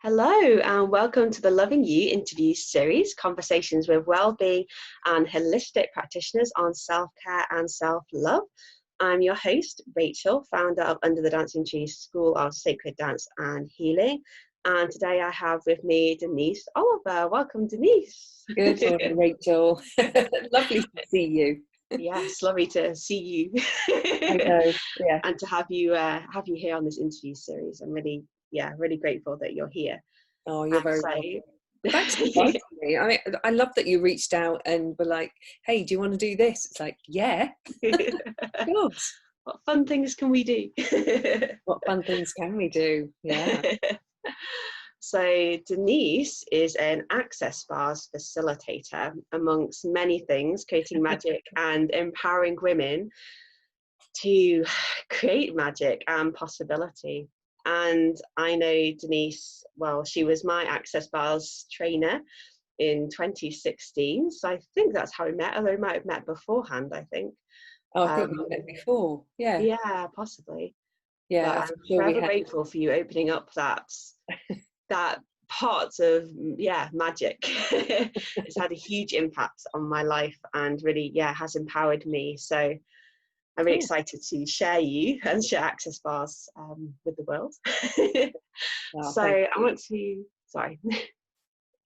Hello, and welcome to the Loving You interview series, conversations with wellbeing and holistic practitioners on self-care and self-love. I'm your host, Rachel, founder of Under the Dancing Tree School of Sacred Dance and Healing. And today I have with me Denise Oliver. Welcome, Denise. Good morning, Rachel. Lovely to see you. Yes, lovely to see you. I know, yeah. And to have you here on this interview series. I'm really grateful that you're here. Oh, you're very welcome. Thanks for inviting me. I mean, I love that you reached out and were like, hey, do you want to do this? It's like, yeah, of course. What fun things can we do? What fun things can we do? Yeah. So Denise is an access bars facilitator, amongst many things, creating magic and empowering women to create magic and possibility. And I know Denise, well, she was my access bars trainer in 2016. So I think that's how we met, although we might have met beforehand, I think. Oh, I think we met before. Yeah. Yeah, possibly. Yeah. But I'm forever grateful for you opening up that part of magic. It's had a huge impact on my life and really has empowered me. So I'm really excited to share you and share access bars with the world. So I want to, sorry.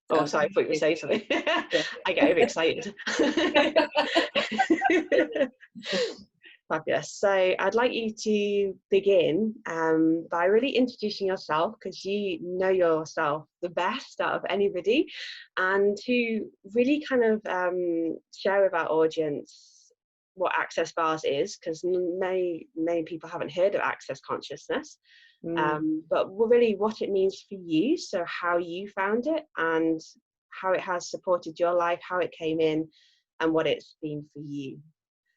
Oh, sorry, I thought you were saying something. I get overexcited. Fabulous. So I'd like you to begin by really introducing yourself, because you know yourself the best out of anybody, and to really kind of share with our audience what access bars is, because many people haven't heard of access consciousness, but really what it means for you, so how you found it and how it has supported your life, how it came in, and what it's been for you.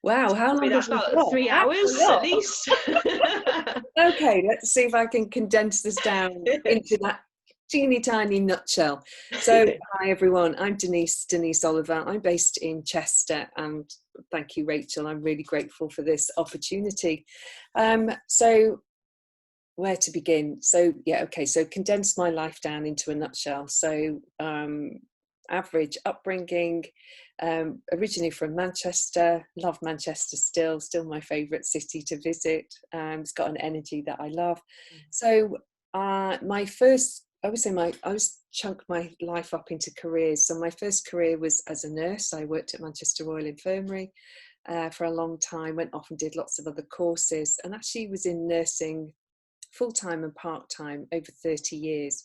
Wow, how long that's about 3 hours at least. Okay, let's see if I can condense this down into that teeny tiny nutshell. So hi everyone, I'm Denise Oliver. I'm based in Chester, and thank you, Rachel. I'm really grateful for this opportunity. So where to begin? So so condense my life down into a nutshell. So average upbringing, originally from Manchester, love Manchester still my favourite city to visit. It's got an energy that I love. So I chunked my life up into careers. So my first career was as a nurse. I worked at Manchester Royal Infirmary for a long time, went off and did lots of other courses, and actually was in nursing full-time and part-time over 30 years.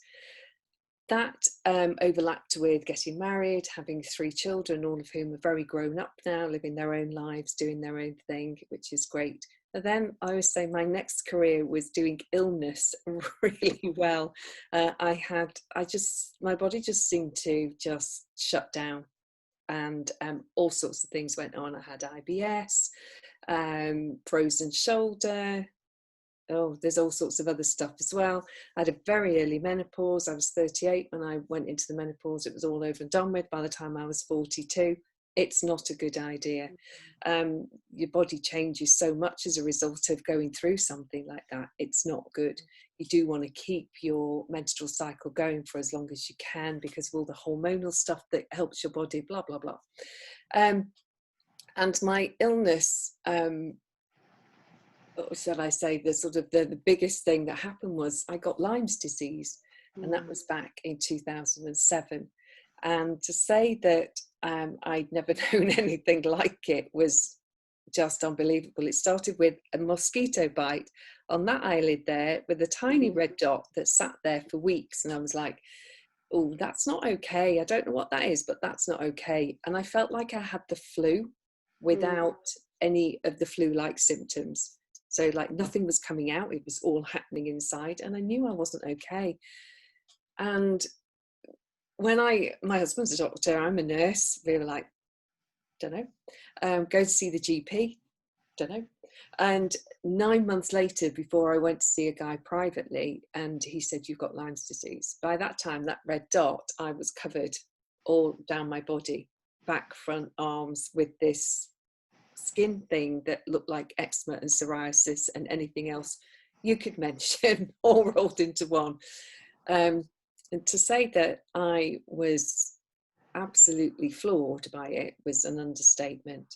That overlapped with getting married, having 3 children, all of whom are very grown up now, living their own lives, doing their own thing, which is great. And then I would say my next career was doing illness really well. My body just seemed to just shut down, and all sorts of things went on. I had IBS, frozen shoulder. Oh, there's all sorts of other stuff as well. I had a very early menopause. I was 38 when I went into the menopause. It was all over and done with by the time I was 42. It's not a good idea. Your body changes so much as a result of going through something like that. It's not good. You do want to keep your menstrual cycle going for as long as you can, because of all the hormonal stuff that helps your body, blah, blah, blah. And my illness, what shall I say, the biggest thing that happened was I got Lyme's disease, and that was back in 2007. And to say that I'd never known anything like it was just unbelievable. It started with a mosquito bite on that eyelid there with a tiny red dot that sat there for weeks, and I was like, oh, that's not okay. I don't know what that is, but that's not okay. And I felt like I had the flu without any of the flu-like symptoms. So like nothing was coming out, it was all happening inside, and I knew I wasn't okay. And when my husband's a doctor, I'm a nurse, we were like, don't know, go to see the GP, don't know. And 9 months later, before I went to see a guy privately, and he said, you've got Lyme's disease. By that time, that red dot, I was covered all down my body, back, front, arms, with this skin thing that looked like eczema and psoriasis and anything else you could mention, all rolled into one. And to say that I was absolutely floored by it was an understatement.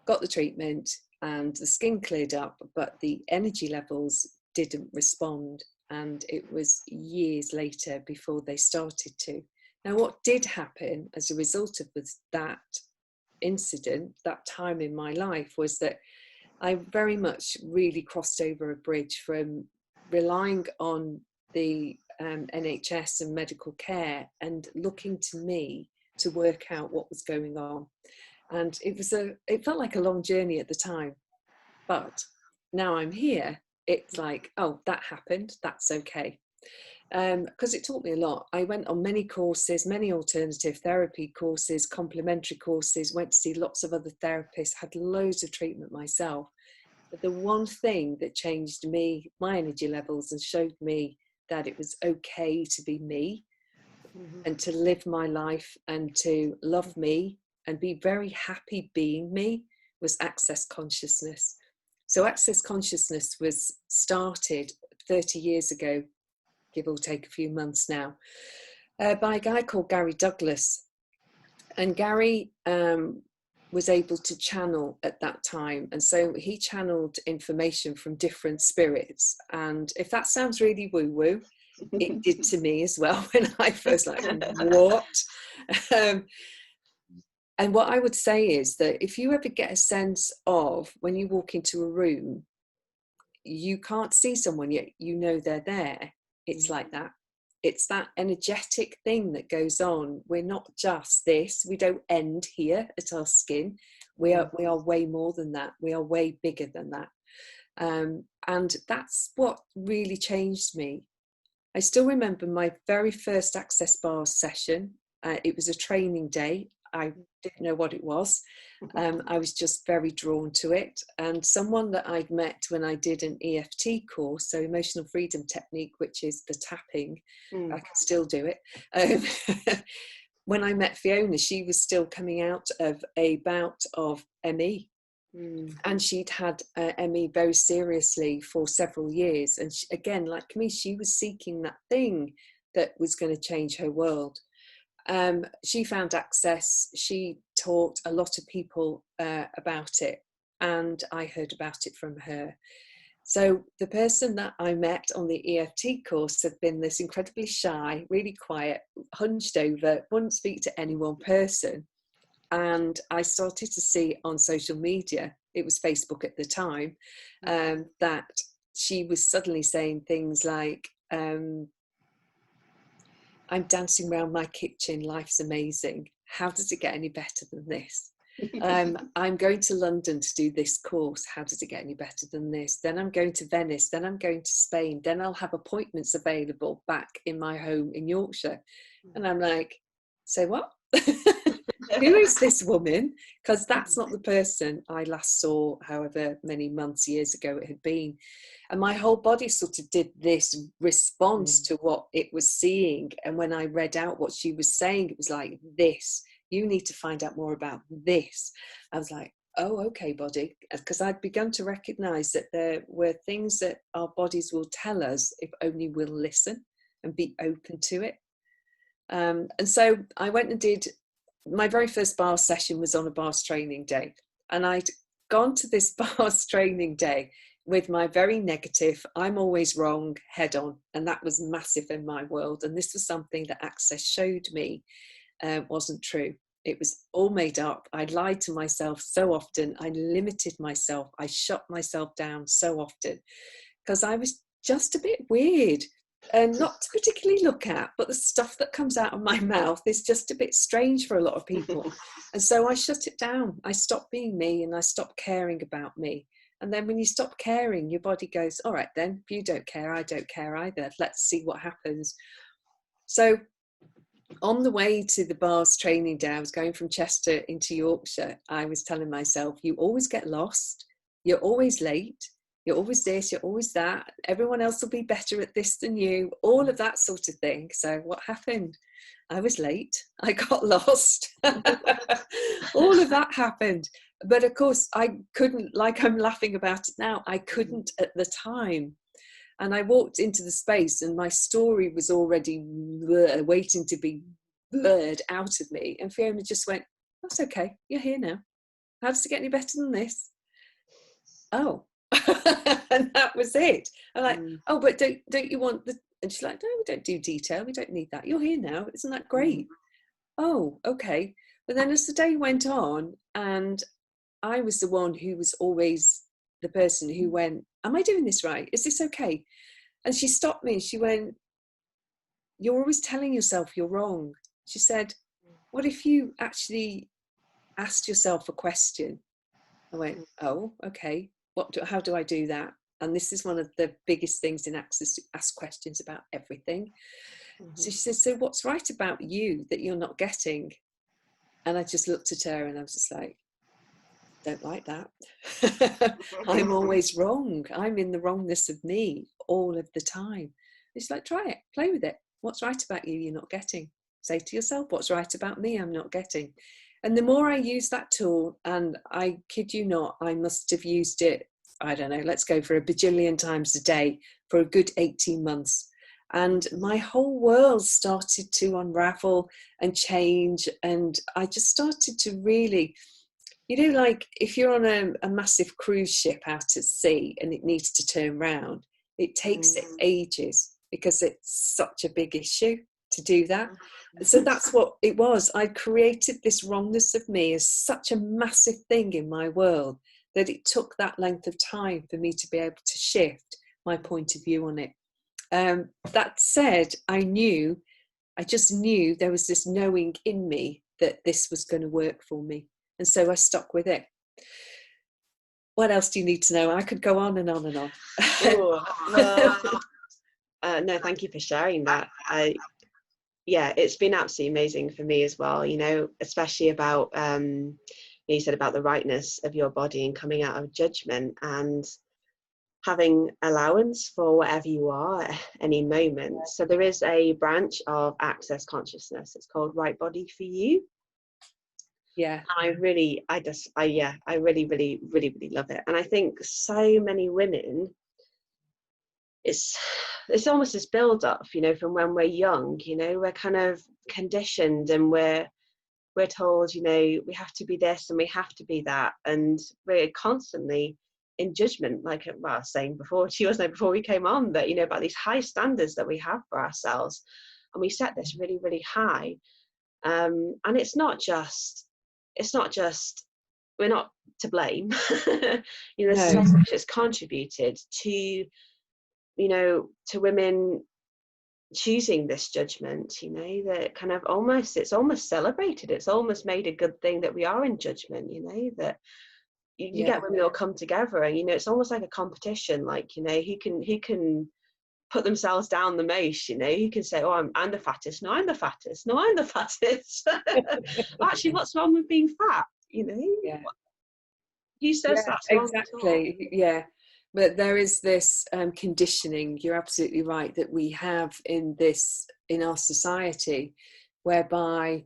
Got the treatment and the skin cleared up, but the energy levels didn't respond. And it was years later before they started to. Now, what did happen as a result of that incident, that time in my life, was that I very much really crossed over a bridge from relying on the NHS and medical care and looking to me to work out what was going on. And it felt like a long journey at the time, but now I'm here, it's like, oh, that happened, that's okay. Because it taught me a lot. I went on many courses, many alternative therapy courses, complementary courses, went to see lots of other therapists, had loads of treatment myself. But the one thing that changed me, my energy levels, and showed me that it was okay to be me and to live my life and to love me and be very happy being me, was access consciousness. So access consciousness was started 30 years ago, give or take a few months now, by a guy called Gary Douglas. And Gary was able to channel at that time. And so he channeled information from different spirits. And if that sounds really woo-woo, it did to me as well when I first what? And what I would say is that if you ever get a sense of when you walk into a room, you can't see someone yet, you know they're there. It's like that. It's that energetic thing that goes on. We're not just this. We don't end here at our skin. We are way more than that. We are way bigger than that. And that's what really changed me. I still remember my very first Access Bars session. It was a training day. I didn't know what it was. I was just very drawn to it. And someone that I'd met when I did an EFT course, so emotional freedom technique, which is the tapping, I can still do it. When I met Fiona, she was still coming out of a bout of ME. And she'd had ME very seriously for several years. And she, again, like me, she was seeking that thing that was going to change her world. She found access. She taught a lot of people about it, and I heard about it from her. So the person that I met on the EFT course had been this incredibly shy, really quiet, hunched over, wouldn't speak to any one person. And I started to see on social media, it was Facebook at the time, that she was suddenly saying things like, I'm dancing around my kitchen, life's amazing. How does it get any better than this? I'm going to London to do this course. How does it get any better than this? Then I'm going to Venice. Then I'm going to Spain. Then I'll have appointments available back in my home in Yorkshire. And I'm like, say what? Who is this woman? Because that's not the person I last saw, however many months, years ago it had been. And my whole body sort of did this response to what it was seeing. And when I read out what she was saying, it was like, this, you need to find out more about this. I was like, oh, okay, body. Because I'd begun to recognize that there were things that our bodies will tell us if only we'll listen and be open to it. And so I went and did, my very first bars session was on a bars training day. And I'd gone to this bars training day with my very negative, I'm always wrong, head on. And that was massive in my world. And this was something that Access showed me wasn't true. It was all made up. I lied to myself so often. I limited myself. I shut myself down so often because I was just a bit weird and not to particularly look at, but the stuff that comes out of my mouth is just a bit strange for a lot of people. And so I shut it down. I stopped being me and I stopped caring about me. And then when you stop caring, your body goes, all right, then, if you don't care, I don't care either. Let's see what happens. So on the way to the bars training day, I was going from Chester into Yorkshire. I was telling myself, you always get lost. You're always late. You're always this, you're always that. Everyone else will be better at this than you. All of that sort of thing. So what happened? I was late. I got lost. All of that happened. But of course, I couldn't, like I'm laughing about it now, I couldn't at the time. And I walked into the space and my story was already waiting to be blurred out of me. And Fiona just went, that's okay, you're here now. How does it get any better than this? Oh. And that was it. I'm like, oh, but don't you want the, and she's like, no, we don't do detail, we don't need that, you're here now, isn't that great? Oh, okay. But then as the day went on, and I was the one who was always the person who went, am I doing this right? Is this okay? And she stopped me and she went, you're always telling yourself you're wrong. She said, what if you actually asked yourself a question? I went, oh, okay. How do I do that? And this is one of the biggest things in Access, to ask questions about everything. So she said, so what's right about you that you're not getting? And I just looked at her and I was just like, don't like that. I'm always wrong. I'm in the wrongness of me all of the time. It's like, try it, play with it. What's right about you you're not getting? Say to yourself, what's right about me I'm not getting? And the more I use that tool, and I kid you not, I must have used it, I don't know, let's go for a bajillion times a day for a good 18 months. And my whole world started to unravel and change. And I just started to really, you know, like if you're on a massive cruise ship out at sea and it needs to turn round, it takes it ages because it's such a big issue to do that. So that's what it was. I created this wrongness of me as such a massive thing in my world that it took that length of time for me to be able to shift my point of view on it. That said, I just knew there was this knowing in me that this was going to work for me. And so I stuck with it. What else do you need to know? I could go on and on and on. No, thank you for sharing that. Yeah, it's been absolutely amazing for me as well, you know, especially about, you said about the rightness of your body and coming out of judgment and having allowance for whatever you are at any moment. So there is a branch of Access Consciousness. It's called Right Body for You. Yeah. I really love it. And I think so many women, it's almost this build up, you know, from when we're young, you know, we're kind of conditioned and we're told, you know, we have to be this and we have to be that. And we're constantly in judgment, like well, I was saying before, before we came on, that, you know, about these high standards that we have for ourselves. And we set this really, really high. And it's not just, we're not to blame. You know, there's so much that's contributed to, you know, to women choosing this judgment, you know, that kind of it's almost celebrated. It's almost made a good thing that we are in judgment, you know, that you get women all come together and, you know, it's almost like a competition, like, you know, who can put themselves down the most, you know, who can say, oh, I'm the fattest. No, I'm the fattest. No, I'm the fattest. Actually, what's wrong with being fat? You know, who says that's wrong exactly. Yeah. But there is this conditioning, you're absolutely right, that we have in our society, whereby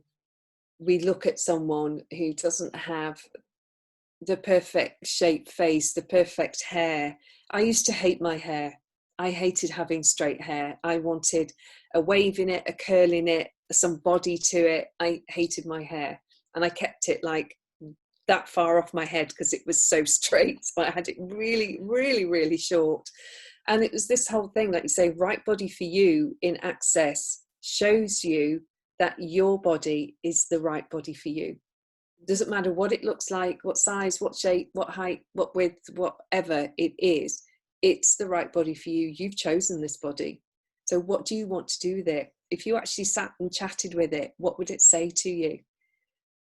we look at someone who doesn't have the perfect shaped face, the perfect hair. I used to hate my hair. I hated having straight hair. I wanted a wave in it, a curl in it, some body to it. I hated my hair. And I kept it like that far off my head because it was so straight. So I had it really, really, really short. And it was this whole thing, like you say, Right Body for You in Access shows you that your body is the right body for you. Doesn't matter what it looks like, what size, what shape, what height, what width, whatever it is, it's the right body for you. You've chosen this body. So what do you want to do with it? If you actually sat and chatted with it, what would it say to you?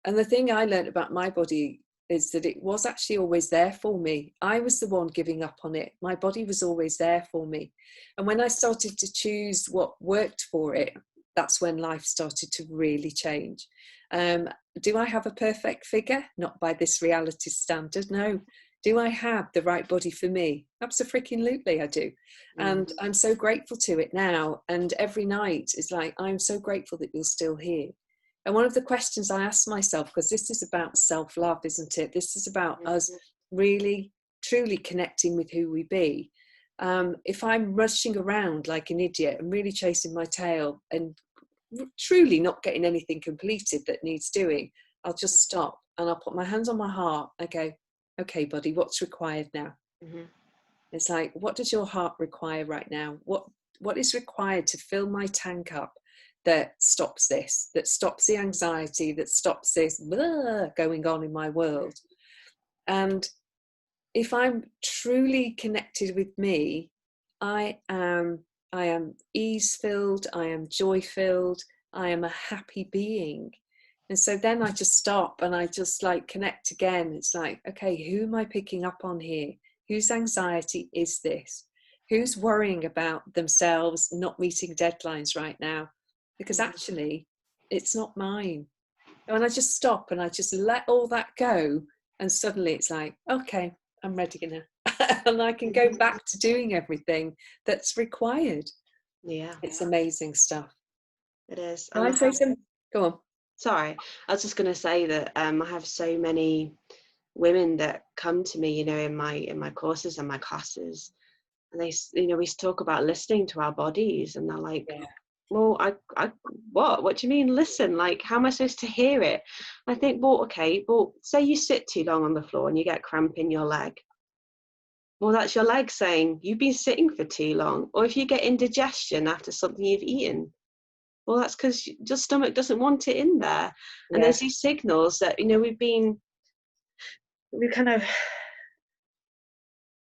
And the thing I learned about my body is that it was actually always there for me. I was the one giving up on it. My body was always there for me. And when I started to choose what worked for it, that's when life started to really change. Do I have a perfect figure? Not by this reality standard, no. Do I have the right body for me? Absolutely, I do. And I'm so grateful to it now. And every night is like, I'm so grateful that you're still here. And one of the questions I ask myself, because this is about self-love, isn't it? This is about us really, truly connecting with who we be. If I'm rushing around like an idiot and really chasing my tail and truly not getting anything completed that needs doing, I'll just stop and I'll put my hands on my heart and go, okay, buddy, what's required now? Mm-hmm. It's like, what does your heart require right now? What is required to fill my tank up that stops this, that stops the anxiety, that stops this blah going on in my world? And if I'm truly connected with me, I am ease filled, I am joy filled, I am a happy being. And so then I just stop and I just like connect again. It's like, okay, who am I picking up on here? Whose anxiety is this? Who's worrying about themselves not meeting deadlines right now? Because actually, it's not mine. And I just stop and I just let all that go. And suddenly it's like, okay, I'm ready now. And I can go back to doing everything that's required. Yeah, It's amazing stuff. it is. Can And I say some? Go on. sorry, I was just going to say that I have so many women that come to me, in my courses and my classes, and they, we talk about listening to our bodies, and they're like, Yeah. well, what do you mean listen? Like, how am I supposed to hear it? I think, well, okay, well, say you sit too long on the floor and you get cramp in your leg. Well, that's your leg saying you've been sitting for too long. Or if you get indigestion after something you've eaten, well, that's because your stomach doesn't want it in there. And Yeah. there's these signals that, we kind of,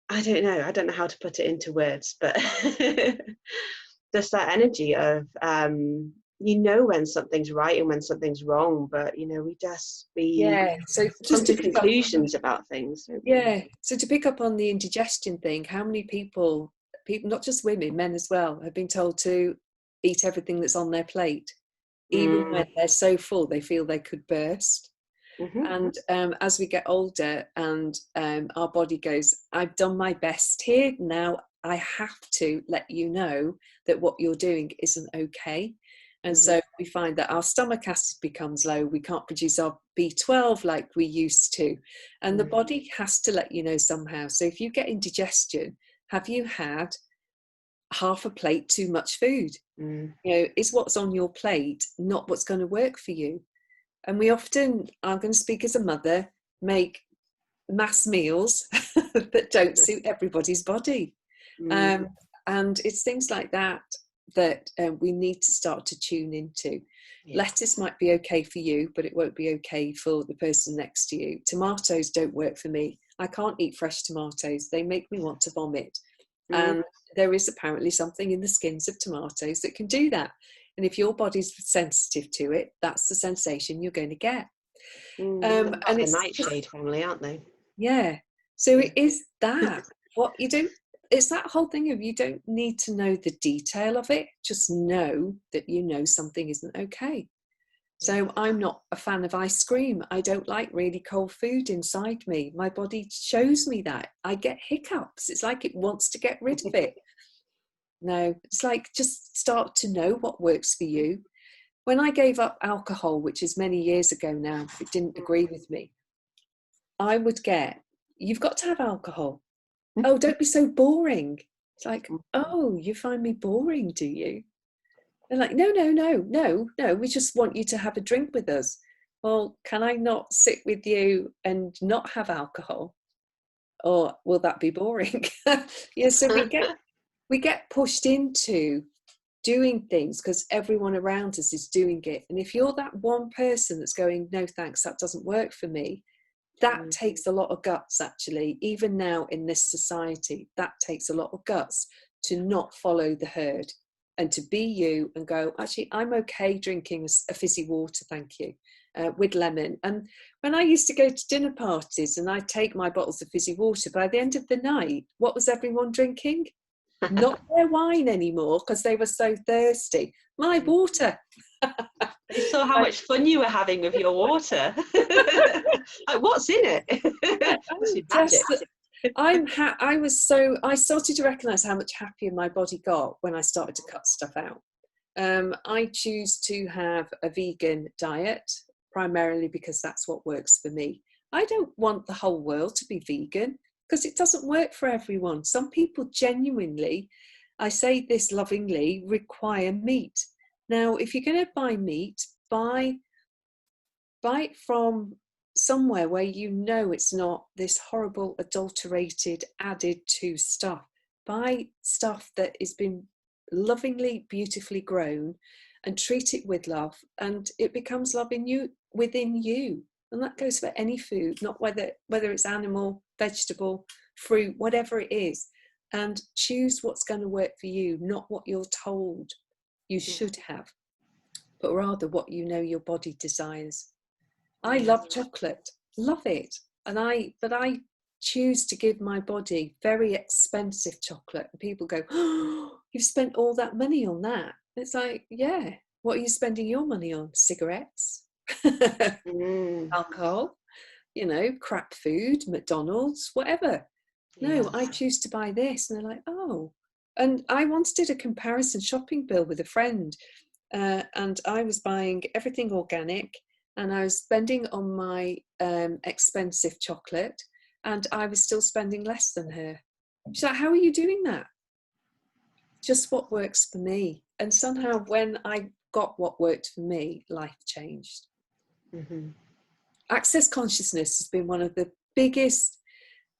I don't know how to put it into words, but just that energy of, when something's right and when something's wrong, but, we Yeah. So come just to to pick up, conclusions about things, don't we? yeah. So to pick up on the indigestion thing, how many people, not just women, men as well, have been told to eat everything that's on their plate, even when they're so full they feel they could burst. Mm-hmm. And as we get older and our body goes, I've done my best here, now I have to let you know that what you're doing isn't okay. And so we find that our stomach acid becomes low, we can't produce our B12 like we used to, and the body has to let you know somehow. So if you get indigestion, have you had half a plate too much food? Is what's on your plate not what's going to work for you? And we often, I'm going to speak as a mother, make mass meals that don't suit everybody's body. And it's things like that that we need to start to tune into. Yeah. Lettuce might be okay for you, but it won't be okay for the person next to you. Tomatoes don't work for me. I can't eat fresh tomatoes. They make me want to vomit. And there is apparently something in the skins of tomatoes that can do that. And if your body's sensitive to it, that's the sensation you're going to get. And And the it's nightshade family, aren't they? yeah. So it is that what you don't. It's that whole thing of you don't need to know the detail of it. Just know that you know something isn't okay. So I'm not a fan of ice cream. I don't like really cold food inside me. My body shows me that. I get hiccups. It's like it wants to get rid of it. No, it's like just start to know what works for you. When I gave up alcohol, which is many years ago now, it didn't agree with me. I would get, you've got to have alcohol. Oh, don't be so boring. It's like, oh, you find me boring, do you? They're like, no, we just want you to have a drink with us. Well, can I not sit with you and not have alcohol? Or will that be boring? Yeah, so we get pushed into doing things because everyone around us is doing it. And if you're that one person that's going, no, thanks, that doesn't work for me, that takes a lot of guts, actually. Even now in this society, that takes a lot of guts to not follow the herd and to be you and go, actually, I'm okay drinking a fizzy water, thank you, with lemon. And when I used to go to dinner parties and I'd take my bottles of fizzy water, by the end of the night, what was everyone drinking? Not their wine anymore because they were so thirsty. My water. They saw how much fun you were having with your water. Like, what's in it? Magic. I started to recognize how much happier my body got when I started to cut stuff out. I choose to have a vegan diet primarily because that's what works for me. I don't want the whole world to be vegan. because it doesn't work for everyone. Some people genuinely, I say this lovingly, require meat. Now, if you're going to buy meat, buy it from somewhere where you know it's not this horrible, adulterated, added to stuff. Buy stuff that has been lovingly, beautifully grown, and treat it with love, and it becomes love within you. And that goes for any food, not whether it's animal, vegetable, fruit, whatever it is. And choose what's going to work for you, not what you're told you should have, but rather what you know your body desires. I love chocolate, love it. But I choose to give my body very expensive chocolate. And people go, "Oh, you've spent all that money on that." It's like, yeah, what are you spending your money on? Cigarettes, alcohol, crap food, McDonald's, whatever. No, I choose to buy this. And they're like, oh. And I once did a comparison shopping bill with a friend, and I was buying everything organic, and I was spending on my expensive chocolate, and I was still spending less than her. She's like, how are you doing that? Just what works for me. And somehow when I got what worked for me, life changed. Access consciousness has been one of the biggest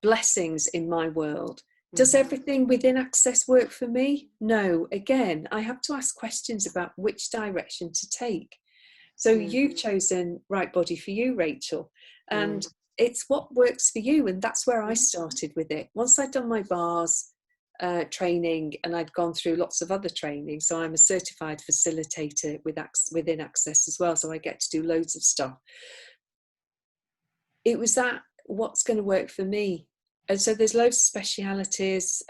blessings in my world. Does everything within Access work for me? No. Again, I have to ask questions about which direction to take. So you've chosen Right Body for You, Rachel, and it's what works for you. And that's where I started with it. Once I'd done my bars training, and I'd gone through lots of other training, so I'm a certified facilitator within Access as well, so I get to do loads of stuff. It was that, what's going to work for me. And so there's loads of specialities.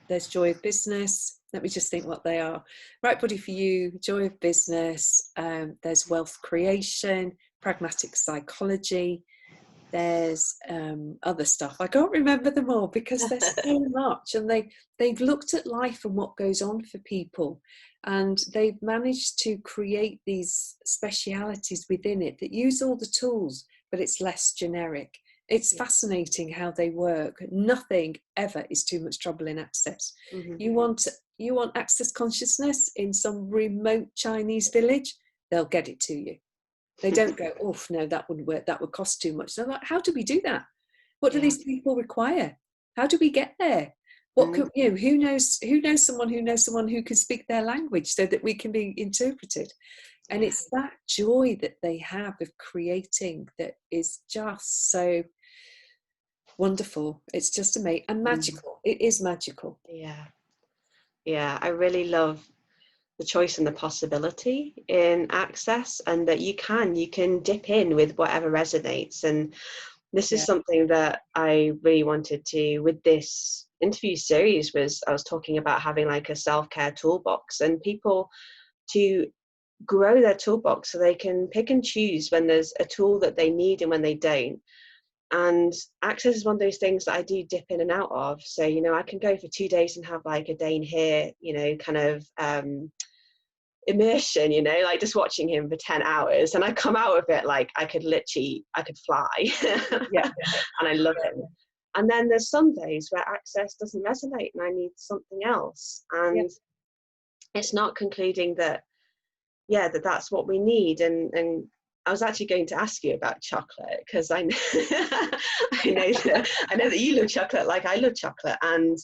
There's Joy of Business. Let me just think what they are. Right Body for You, Joy of Business. There's Wealth Creation, Pragmatic Psychology. There's other stuff. I can't remember them all because there's so much. And they've looked at life and what goes on for people. And they've managed to create these specialities within it that use all the tools, but it's less generic. It's fascinating how they work. Nothing ever is too much trouble in Access. You want Access consciousness in some remote Chinese village, they'll get it to you. They don't go, oh no, that wouldn't work, that would cost too much. They're like, how do we do that? What do these people require? How do we get there? What could, who knows someone who can speak their language so that we can be interpreted? And it's that joy that they have of creating that is just so wonderful. It's just amazing and magical. It is magical. Yeah, I really love the choice and the possibility in Access, and that you can dip in with whatever resonates. And this is something that I really wanted to, with this interview series, I was talking about having like a self-care toolbox, and people to grow their toolbox so they can pick and choose when there's a tool that they need and when they don't. And Access is one of those things that I do dip in and out of. So, I can go for 2 days and have like a day in here, kind of immersion, like just watching him for 10 hours. And I come out of it like I could fly. And I love him. And then there's some days where Access doesn't resonate and I need something else. And it's not concluding that, that's what we need. And I was actually going to ask you about chocolate, because I know that you love chocolate like I love chocolate. And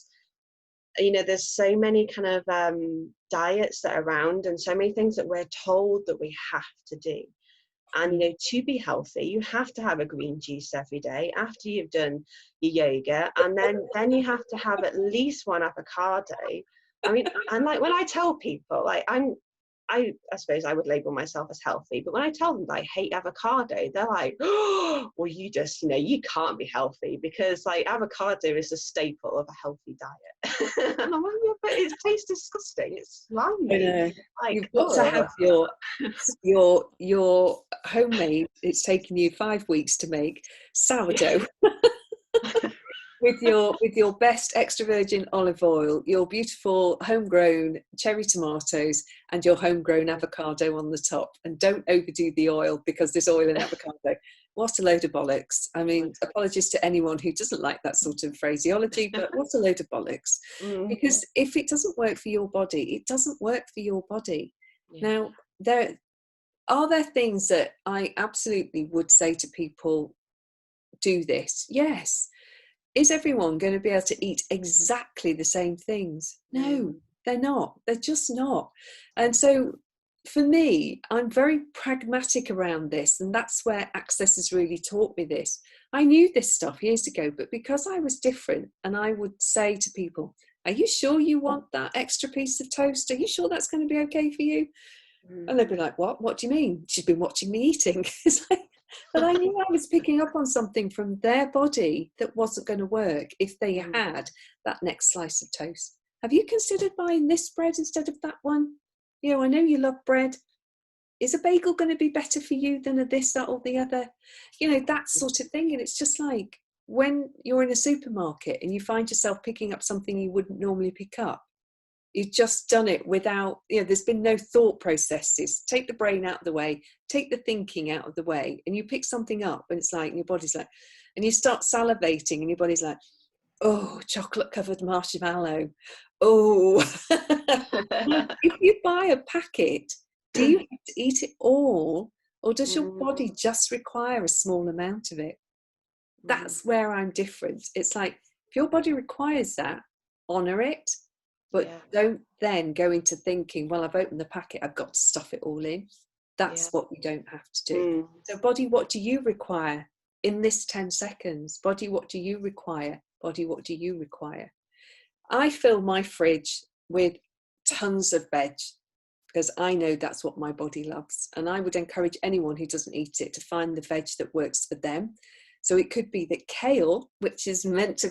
there's so many kind of diets that are around, and so many things that we're told that we have to do. And to be healthy, you have to have a green juice every day after you've done your yoga, and then you have to have at least one avocado. I mean, and like when I tell people, like I suppose I would label myself as healthy, but when I tell them that I hate avocado, they're like, oh, well, you just, you can't be healthy, because like avocado is a staple of a healthy diet. And I'm like, yeah, but it tastes disgusting. It's slimy. Like, you've got to have your homemade, it's taken you 5 weeks to make sourdough. with your best extra virgin olive oil, your beautiful homegrown cherry tomatoes, and your homegrown avocado on the top. And don't overdo the oil, because there's oil in avocado. what a load of bollocks. I mean, apologies to anyone who doesn't like that sort of phraseology, but what a load of bollocks. Because if it doesn't work for your body, it doesn't work for your body. Now, are there things that I absolutely would say to people, do this? Yes. Is everyone going to be able to eat exactly the same things? No, they're not. They're just not. And so for me, I'm very pragmatic around this, and that's where Access has really taught me this. I knew this stuff years ago, but because I was different, and I would say to people, are you sure you want that extra piece of toast? Are you sure that's going to be okay for you? And they'd be like, what do you mean? She's been watching me eating. It's like, but I knew I was picking up on something from their body that wasn't going to work if they had that next slice of toast. Have you considered buying this bread instead of that one? You know, I know you love bread. Is a bagel going to be better for you than a this, that, or the other? You know, that sort of thing. And it's just like when you're in a supermarket and you find yourself picking up something you wouldn't normally pick up. You've just done it without, you know, there's been no thought processes. Take the brain out of the way, take the thinking out of the way, and you pick something up and it's like, and your body's like, and you start salivating and your body's like, oh, chocolate covered marshmallow. Oh, if you buy a packet, do you have to eat it all, or does your body just require a small amount of it? That's where I'm different. It's like, if your body requires that, honor it. But don't then go into thinking, well, I've opened the packet, I've got to stuff it all in. That's what we don't have to do. So body, what do you require in this 10 seconds? Body, what do you require? Body, what do you require? I fill my fridge with tons of veg because I know that's what my body loves. And I would encourage anyone who doesn't eat it to find the veg that works for them. So it could be that kale, which is meant to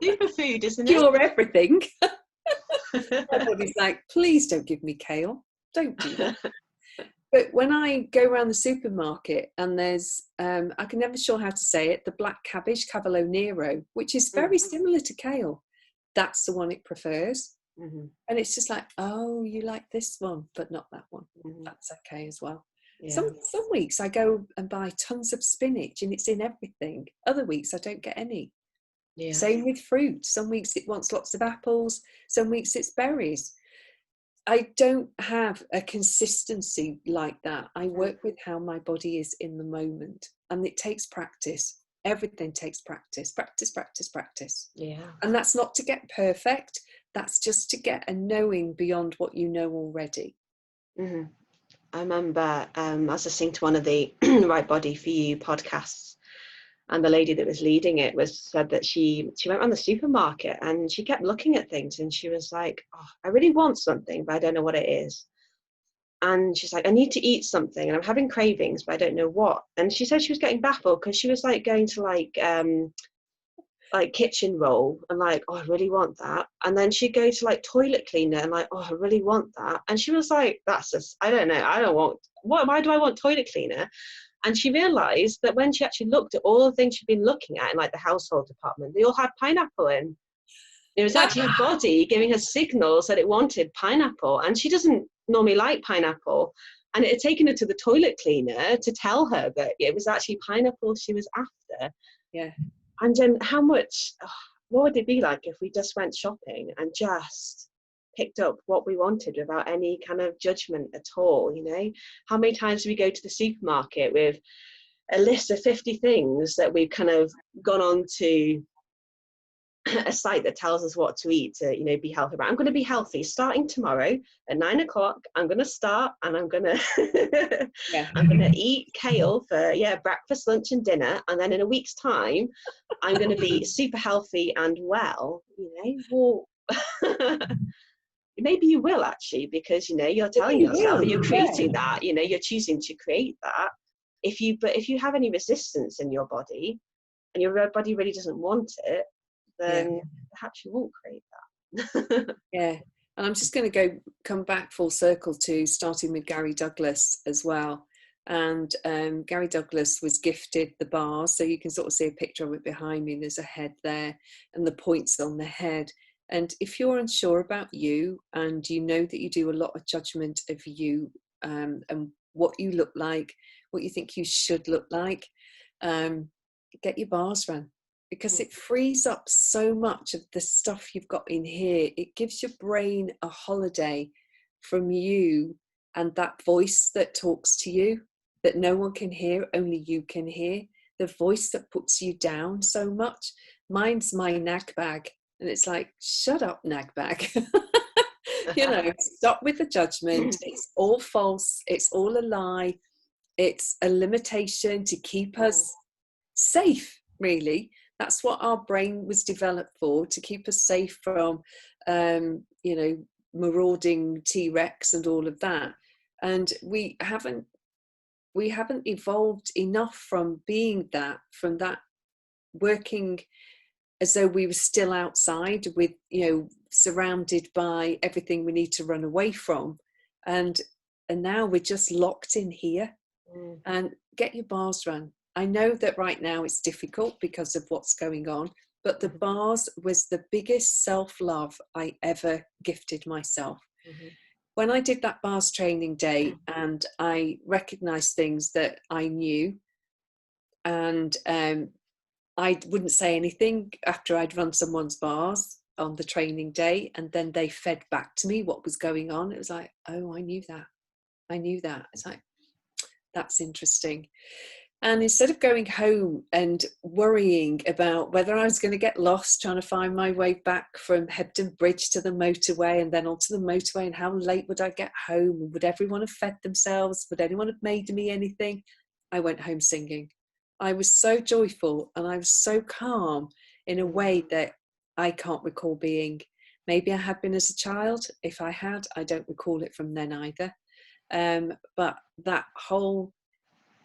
superfood, isn't it? Cure everything. My body's like, please don't give me kale. Don't do that. But when I go around the supermarket and there's, I can never sure how to say it, the black cabbage, Cavolo Nero, which is very similar to kale. That's the one it prefers. And it's just like, oh, you like this one, but not that one. That's okay as well. Some weeks I go and buy tons of spinach and it's in everything. Other weeks I don't get any. Same with fruit. Some weeks it wants lots of apples. Some weeks it's berries. I don't have a consistency like that. I work with how my body is in the moment. And it takes practice. Everything takes practice. Practice, practice, practice. And that's not to get perfect. That's just to get a knowing beyond what you know already. I remember I was listening to one of the Right Body For You podcasts, and the lady that was leading it said that she went around the supermarket and she kept looking at things and she was like, oh, I really want something, but I don't know what it is. And she's like, I need to eat something and I'm having cravings, but I don't know what. And she said she was getting baffled because she was like going to like kitchen roll and like, oh, I really want that. And then she'd go to like toilet cleaner and like, oh, I really want that. And she was like, that's just, I don't know, I don't want, why do I want toilet cleaner? And she realised that when she actually looked at all the things she'd been looking at in like the household department, they all had pineapple in. It was actually her body giving her signals that it wanted pineapple. And she doesn't normally like pineapple. And it had taken her to the toilet cleaner to tell her that it was actually pineapple she was after. And then how much, what would it be like if we just went shopping and just picked up what we wanted without any kind of judgment at all? You know, how many times do we go to the supermarket with a list of 50 things that we've kind of gone on to a site that tells us what to eat to, you know, be healthy. But I'm going to be healthy starting tomorrow at 9 o'clock. I'm going to start and I'm going to I'm going to eat kale for breakfast, lunch and dinner, and then in a week's time I'm going to be super healthy and well. You know, well, maybe you will actually, because you know you're telling yourself that you're creating that, you know, you're choosing to create that. If you have any resistance in your body and your body really doesn't want it, then perhaps you won't create that. And I'm just going to come back full circle to starting with Gary Douglas as well. And Gary Douglas was gifted the bars, so you can sort of see a picture of it behind me. There's a head there and the points on the head. And if you're unsure about you and you know that you do a lot of judgment of you and what you look like, what you think you should look like, get your bars run, because it frees up so much of the stuff you've got in here. It gives your brain a holiday from you and that voice that talks to you that no one can hear, only you can hear. The voice that puts you down so much. Mine's my nag bag, and it's like, shut up, nag bag. Stop with the judgment. It's all false. It's all a lie. It's a limitation to keep us safe, really. That's what our brain was developed for, to keep us safe from, marauding T-Rex and all of that. And we haven't evolved enough from being that, from that working as though we were still outside with, surrounded by everything we need to run away from. And now we're just locked in here. And get your bars run. I know that right now it's difficult because of what's going on, but the bars was the biggest self-love I ever gifted myself. When I did that bars training day and I recognized things that I knew, and I wouldn't say anything after I'd run someone's bars on the training day, and then they fed back to me what was going on. It was like, oh, I knew that. It's like, that's interesting. And instead of going home and worrying about whether I was going to get lost trying to find my way back from Hebden Bridge to the motorway and then onto the motorway, and how late would I get home? Would everyone have fed themselves? Would anyone have made me anything? I went home singing. I was so joyful and I was so calm in a way that I can't recall being. Maybe I had been as a child. If I had, I don't recall it from then either. But that whole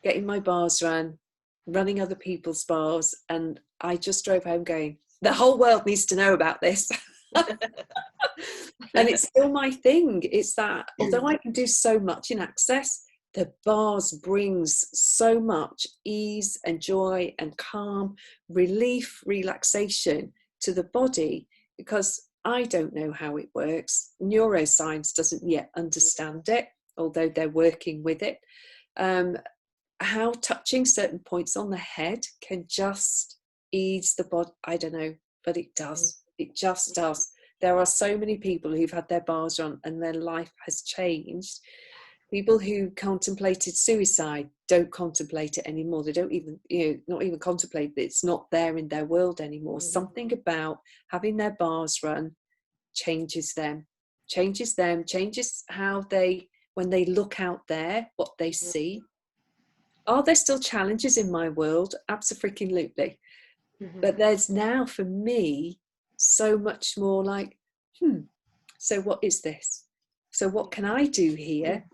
getting my bars run, running other people's bars, and I just drove home going, the whole world needs to know about this. And it's still my thing. It's that, although I can do so much in Access, the bars brings so much ease and joy and calm, relief, relaxation to the body, because I don't know how it works. Neuroscience doesn't yet understand it, although they're working with it. How touching certain points on the head can just ease the body. I don't know, but it does. It just does. There are so many people who've had their bars on and their life has changed. People who contemplated suicide don't contemplate it anymore. They don't even, not even contemplate it. It's not there in their world anymore. Something about having their bars run changes them, changes how they, when they look out there, what they see. Are there still challenges in my world? Abso-freaking-lutely. But there's now, for me, so much more like, so what is this? So what can I do here?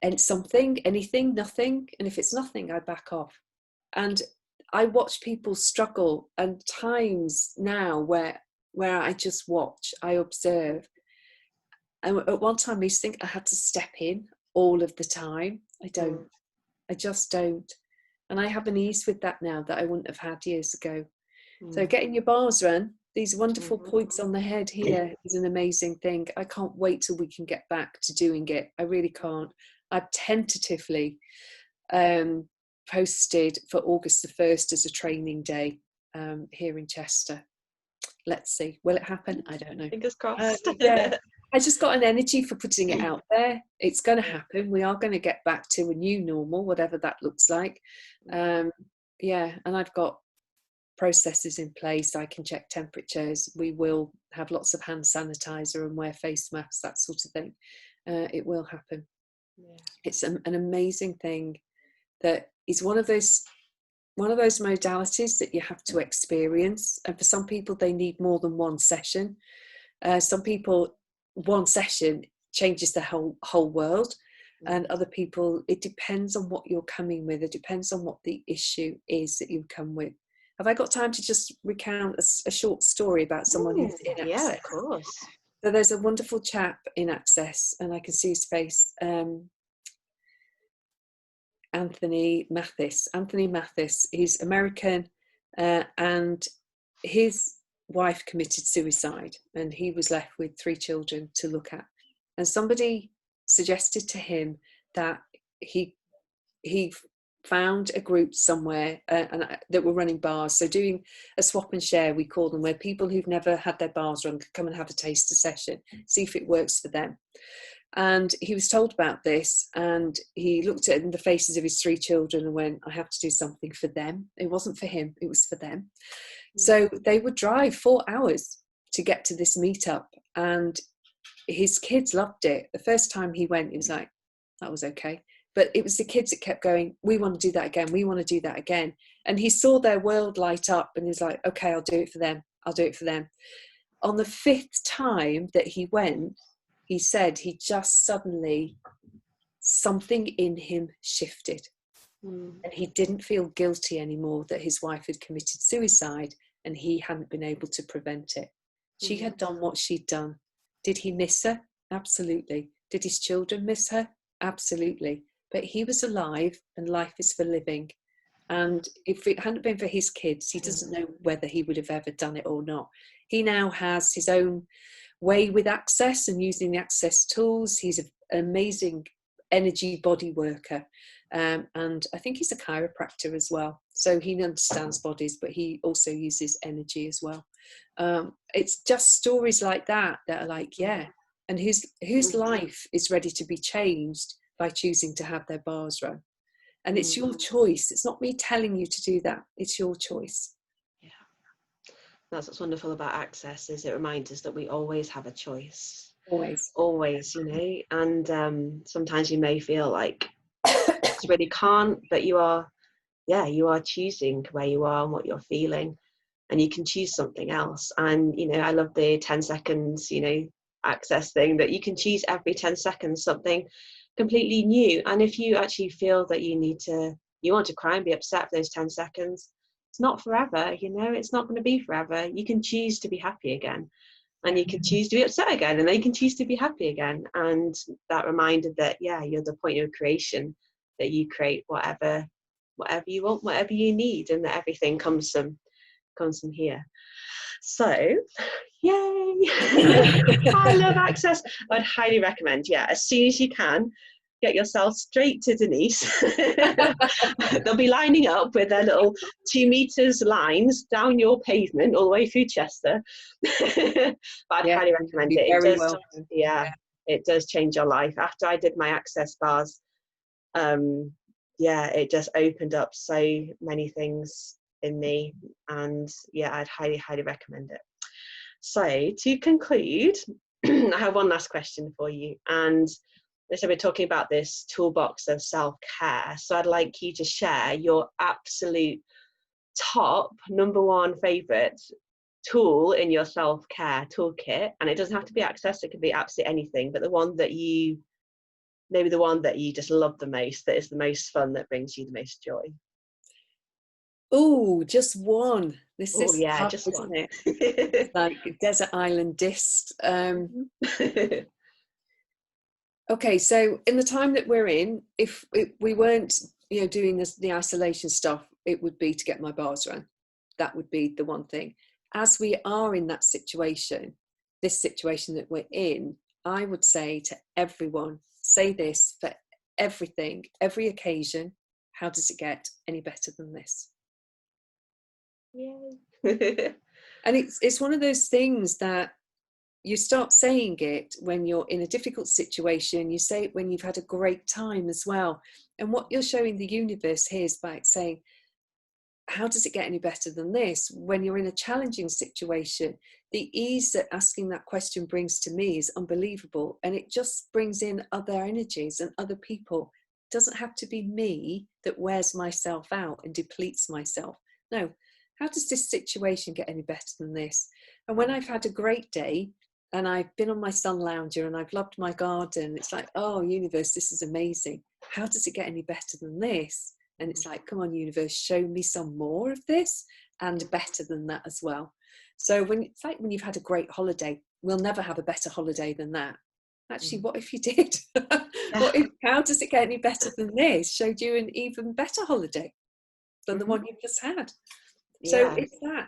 And something, anything, nothing. And if it's nothing, I back off. And I watch people struggle, and times now where I just watch, I observe. And at one time I used to think I had to step in all of the time. I don't. I just don't. And I have an ease with that now that I wouldn't have had years ago. So getting your bars run, these wonderful points on the head here is an amazing thing. I can't wait till we can get back to doing it. I really can't. I've tentatively posted for August the 1st as a training day here in Chester. Let's see. Will it happen? I don't know. Fingers crossed. Yeah. I just got an energy for putting it out there. It's going to happen. We are going to get back to a new normal, whatever that looks like. And I've got processes in place. I can check temperatures. We will have lots of hand sanitizer and wear face masks, that sort of thing. It will happen. It's an amazing thing that is one of those modalities that you have to experience. And for some people, they need more than one session. Some people, one session changes the whole world, and other people, it depends on what you're coming with. It depends on what the issue is that you come with. Have I got time to just recount a short story about someone who's in Access? Yeah, of course. So there's a wonderful chap in Access, and I can see his face. Anthony Mathis. He's American, and his wife committed suicide, and he was left with 3 children to look at. And somebody suggested to him that he found a group somewhere that were running bars. So doing a swap and share, we call them, where people who've never had their bars run can come and have a taster session, see if it works for them. And he was told about this, and he looked at the faces of his 3 children and went, I have to do something for them. It wasn't for him, it was for them. So they would drive 4 hours to get to this meetup, and his kids loved it. The first time he went, he was like, that was okay. But it was the kids that kept going, we want to do that again, we want to do that again. And he saw their world light up, and he was like, okay, I'll do it for them, I'll do it for them. On the 5th time that he went, he said he just suddenly, something in him shifted. And he didn't feel guilty anymore that his wife had committed suicide and he hadn't been able to prevent it. She had done what she'd done. Did he miss her? Absolutely. Did his children miss her? Absolutely. But he was alive, and life is for living. And if it hadn't been for his kids, he doesn't know whether he would have ever done it or not. He now has his own way with access and using the access tools. He's an amazing energy body worker. And I think he's a chiropractor as well. So he understands bodies, but he also uses energy as well. It's just stories like that that are like, yeah. And whose life is ready to be changed by choosing to have their bars run. And it's your choice. It's not me telling you to do that. It's your choice. Yeah. That's what's wonderful about access, is it reminds us that we always have a choice. Always, you know. And sometimes you may feel like you really can't, but you are choosing where you are and what you're feeling, and you can choose something else. And, you know, I love the 10 seconds, you know, access thing, that you can choose every 10 seconds something completely new. And if you actually feel that you want to cry and be upset for those 10 seconds, it's not forever, you know, it's not going to be forever. You can choose to be happy again, and you can choose to be upset again, and then you can choose to be happy again. And that reminder that, yeah, you're the point of creation, that you create whatever you want, whatever you need, and that everything comes from here. So, yay! I love access. I'd highly recommend, as soon as you can, get yourself straight to Denise. They'll be lining up with their little 2 meters lines down your pavement all the way through Chester. But I'd highly recommend it. It does change your life. After I did my access bars, it just opened up so many things in me, and I'd highly recommend it. So to conclude, I have one last question for you, and so we're talking about this toolbox of self-care, so I'd like you to share your absolute top number 1 favorite tool in your self-care toolkit. And it doesn't have to be access, it could be absolutely anything, but the one that you just love the most, that is the most fun, that brings you the most joy. Oh, just one. This is tough, just isn't one. it? It's like desert island discs. Okay, so in the time that we're in, if we weren't, you know, doing the isolation stuff, it would be to get my bars run. That would be the one thing. As we are in that situation, this situation that we're in, I would say to everyone, say this for everything, every occasion: how does it get any better than this? Yay. And it's one of those things that you start saying it when you're in a difficult situation. You say it when you've had a great time as well. And what you're showing the universe here is by saying, how does it get any better than this? When you're in a challenging situation, the ease that asking that question brings to me is unbelievable. And it just brings in other energies and other people. It doesn't have to be me that wears myself out and depletes myself. No, how does this situation get any better than this? And when I've had a great day and I've been on my sun lounger and I've loved my garden, it's like, oh, universe, this is amazing. How does it get any better than this? And it's like, come on, universe, show me some more of this and better than that as well. So it's like when you've had a great holiday, we'll never have a better holiday than that. Actually, what if you did? How does it get any better than this? Showed you an even better holiday than the one you've just had. So it's that.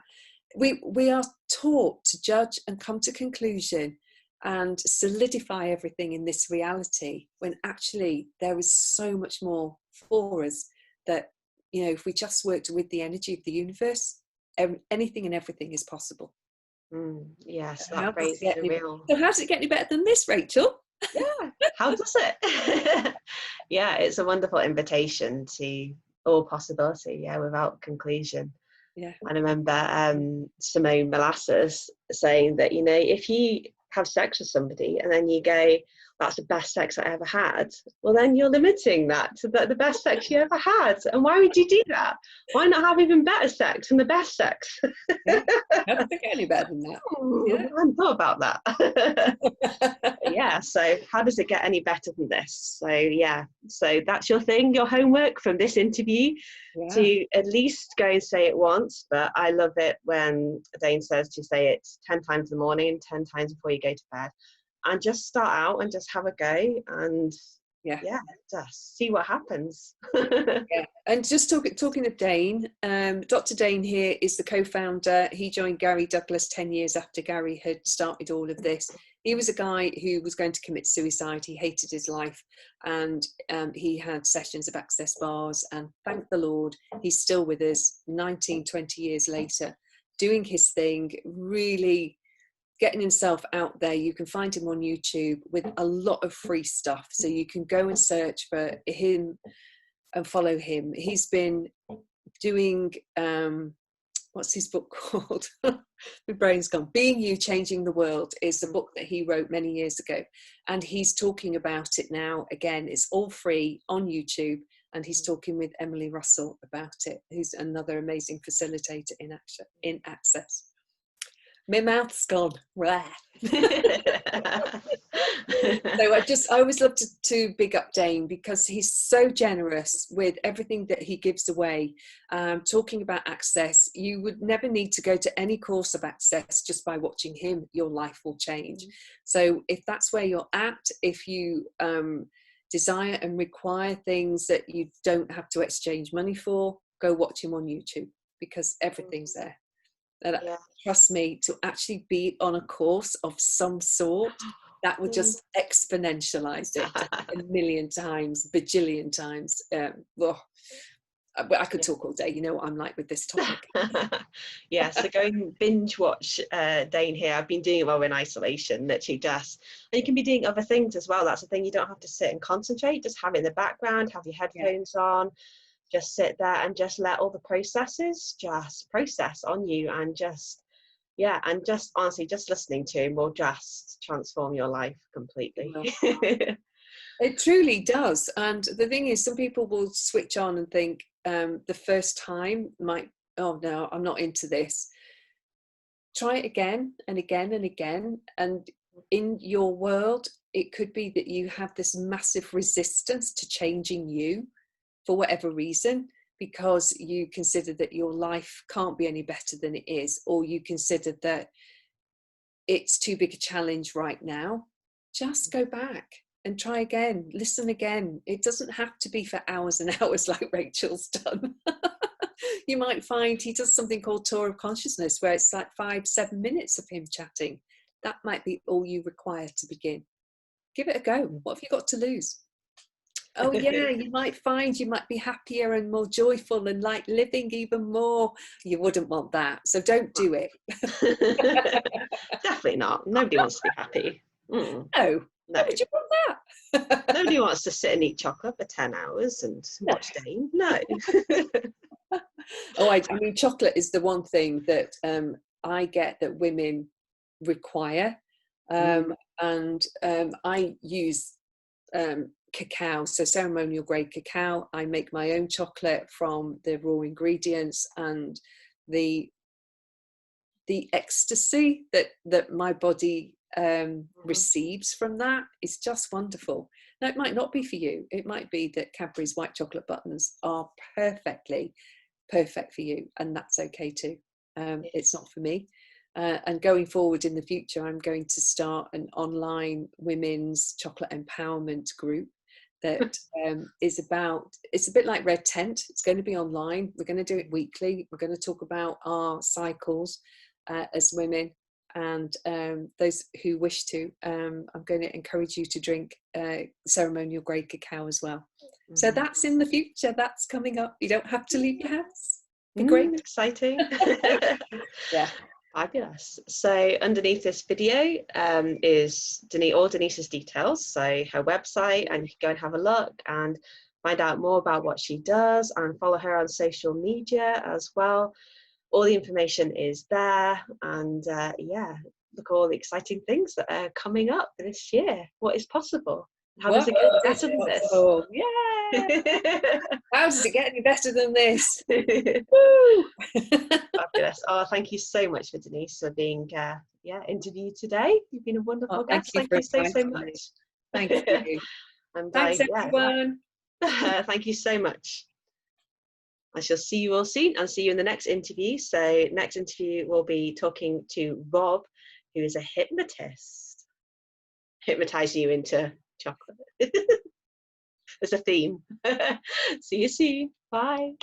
We are taught to judge and come to conclusion and solidify everything in this reality, when actually there is so much more for us, that, you know, if we just worked with the energy of the universe, anything and everything is possible. Yes, How that does it raises get a any, real... so how does it get any better than this, Rachel? Yeah, how does it? Yeah, it's a wonderful invitation to all possibility, yeah, without conclusion. Yeah. And I remember Simone Molasses saying that, you know, if you have sex with somebody and then you go, that's the best sex I ever had, well, then you're limiting that to the best sex you ever had. And why would you do that? Why not have even better sex than the best sex? Yeah. How does it get any better than that? Yeah. I hadn't thought about that. Yeah, so how does it get any better than this? So yeah, so that's your thing, your homework from this interview, Yeah. to at least go and say it once. But I love it when Dane says to say it 10 times in the morning, 10 times before you go to bed, and just start out and just have a go, and yeah, just see what happens. Yeah. And just talking of Dane, Dr. Dane here is the co-founder. He joined Gary Douglas 10 years after Gary had started all of this. He was a guy who was going to commit suicide. He hated his life, and he had sessions of Access bars, and thank the Lord, he's still with us 19, 20 years later, doing his thing, really getting himself out there. You can find him on YouTube with a lot of free stuff. So you can go and search for him and follow him. He's been doing, what's his book called? My brain's gone. Being You, Changing the World is the book that he wrote many years ago. And he's talking about it now. Again, it's all free on YouTube. And he's talking with Emily Russell about it, who's another amazing facilitator in Access. My mouth's gone. So I always love to big up Dane, because he's so generous with everything that he gives away. Talking about Access, you would never need to go to any course of Access. Just by watching him, your life will change. So if that's where you're at, if you desire and require things that you don't have to exchange money for, go watch him on YouTube, because everything's there. And trust me, to actually be on a course of some sort, that would just exponentialize it a million times, bajillion times. I could talk all day. You know what I'm like with this topic. Yeah, so go and binge watch Dane here. I've been doing it while we're in isolation, literally just. And you can be doing other things as well. That's the thing. You don't have to sit and concentrate. Just have it in the background, have your headphones on. Just sit there and just let all the processes just process on you, and just honestly, just listening to him will just transform your life completely. It truly does. And the thing is, some people will switch on and think the first time oh no, I'm not into this. Try it again and again and again. And in your world, it could be that you have this massive resistance to changing you, for whatever reason, because you consider that your life can't be any better than it is, or you consider that it's too big a challenge right now. Just go back and try again, listen again. It doesn't have to be for hours and hours like Rachel's done. You might find he does something called Tour of Consciousness, where it's like 5-7 minutes of him chatting. That might be all you require to begin. Give it a go. What have you got to lose? Oh yeah, you might find you might be happier and more joyful and like living even more. You wouldn't want that, so don't do it. Definitely not. Nobody wants to be happy. No. Why would you want that? Nobody wants to sit and eat chocolate for 10 hours and watch Dane. No. Oh, I mean, chocolate is the one thing that I get that women require, and I use cacao, so ceremonial grade cacao. I make my own chocolate from the raw ingredients, and the ecstasy that my body receives from that is just wonderful. Now, it might not be for you. It might be that Cadbury's white chocolate buttons are perfect for you, and that's okay too. It's not for me. And going forward in the future, I'm going to start an online women's chocolate empowerment group that is about, it's a bit like Red Tent. It's going to be online. We're going to do it weekly. We're going to talk about our cycles as women, And those who wish to, I'm going to encourage you to drink ceremonial grade cacao as well. So that's in the future, that's coming up. You don't have to leave your house. Be great. Exciting. Yeah. Fabulous. So underneath this video is Denise's details, so her website, and you can go and have a look and find out more about what she does and follow her on social media as well. All the information is there, and yeah, look at all the exciting things that are coming up this year. What is possible? How does it get better than this? Yeah. How does it get any better than this? Woo! Fabulous. Oh, thank you so much for Denise for being interviewed today. You've been a wonderful guest. Thank you so much. Thank you. And thanks everyone. Thank you so much. I shall see you all soon and see you in the next interview. So next interview we'll be talking to Rob, who is a hypnotist. Hypnotize you into chocolate. There's a theme. See you soon. Bye.